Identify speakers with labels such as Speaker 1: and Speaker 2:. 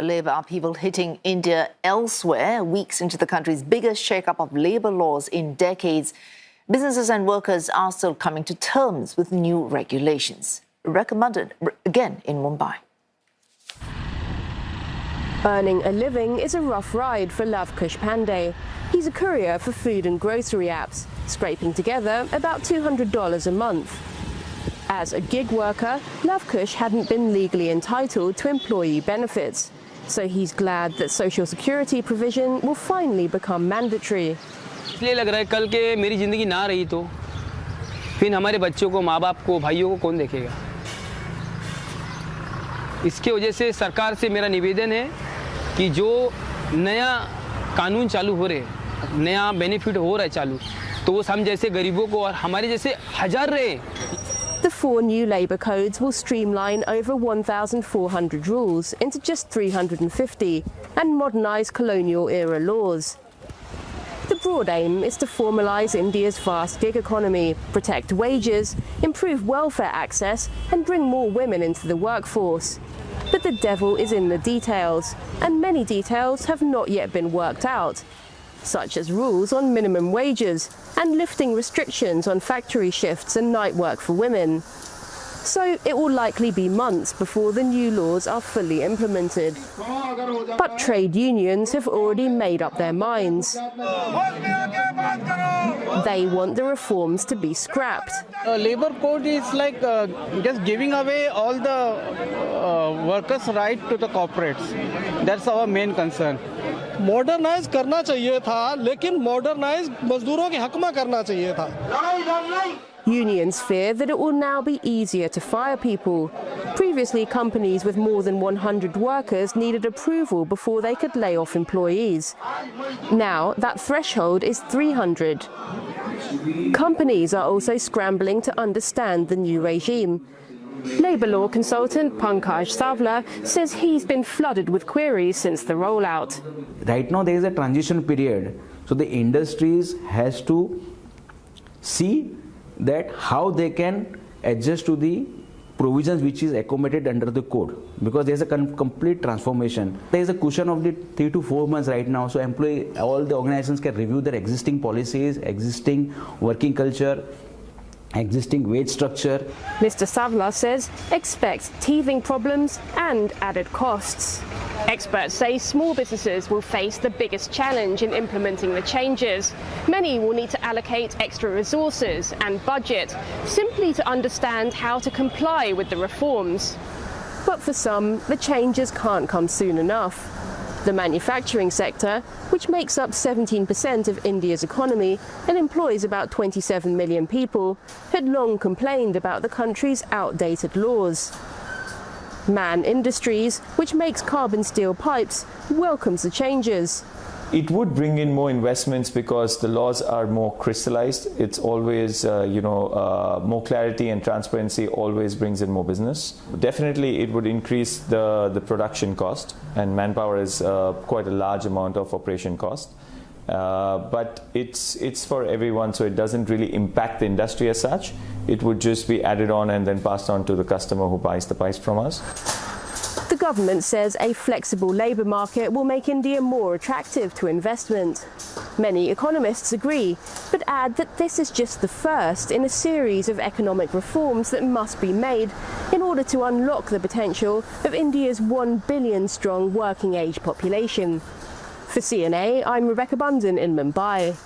Speaker 1: Labour upheaval hitting India elsewhere, weeks into the country's biggest shake-up of labour laws in decades. Businesses and workers are still coming to terms with new regulations. Recommended again in Mumbai.
Speaker 2: Earning a living is a rough ride for Lavkush Pandey. He's a courier for food and grocery apps, scraping together about $200 a month. As a gig worker, Lavkush hadn't been legally entitled to employee benefits, so he's glad that social security provision will finally become mandatory.
Speaker 3: इसलिए लग रहा है कल के मेरी ज़िंदगी ना रही तो फिर हमारे बच्चों को, माँ बाप को, भाइयों को कौन देखेगा? इसके वजह से सरकार से मेरा निवेदन है कि जो नया कानून चालू हो रहे हैं, नया बेनिफिट हो रहा है चालू, तो वो हम जैसे गरीबों को और हमारे जैसे हजार रहे.
Speaker 2: The 4 new labour codes will streamline over 1,400 rules into just 350 and modernise colonial-era laws. The broad aim is to formalise India's vast gig economy, protect wages, improve welfare access and bring more women into the workforce. But the devil is in the details, and many details have not yet been worked out, such as rules on minimum wages and lifting restrictions on factory shifts and night work for women. So it will likely be months before the new laws are fully implemented. But trade unions have already made up their minds. They want the reforms to be scrapped.
Speaker 4: Labour code is like just giving away all the workers' right to the corporates. That's our main concern.
Speaker 5: Modernise करना चाहिए था, लेकिन modernise मजदूरों के हक में करना चाहिए था.
Speaker 2: Unions fear that it will now be easier to fire people. Previously, companies with more than 100 workers needed approval before they could lay off employees. Now, that threshold is 300. Companies are also scrambling to understand the new regime. Labour law consultant Pankaj Savla says he's been flooded with queries since the rollout.
Speaker 6: Right now there is a transition period, so the industries has to see that how they can adjust to the provisions which is accommodated under the code, because there is a complete transformation. There is a cushion of the 3 to 4 months right now, so all the organizations can review their existing policies, existing working culture, existing wage structure.
Speaker 2: Mr. Savla says expect teething problems and added costs. Experts say small businesses will face the biggest challenge in implementing the changes. Many will need to allocate extra resources and budget simply to understand how to comply with the reforms. But for some, the changes can't come soon enough. The manufacturing sector, which makes up 17% of India's economy and employs about 27 million people, had long complained about the country's outdated laws. Man Industries, which makes carbon steel pipes, welcomes the changes.
Speaker 7: It would bring in more investments because the laws are more crystallized. It's always, more clarity and transparency always brings in more business. Definitely, it would increase the production cost, and manpower is quite a large amount of operation cost. But it's for everyone, so it doesn't really impact the industry as such. It would just be added on and then passed on to the customer who buys the pipes from us.
Speaker 2: The government says a flexible labour market will make India more attractive to investment. Many economists agree, but add that this is just the first in a series of economic reforms that must be made in order to unlock the potential of India's 1 billion-strong working-age population. For CNA, I'm Rebecca Bundhun in Mumbai.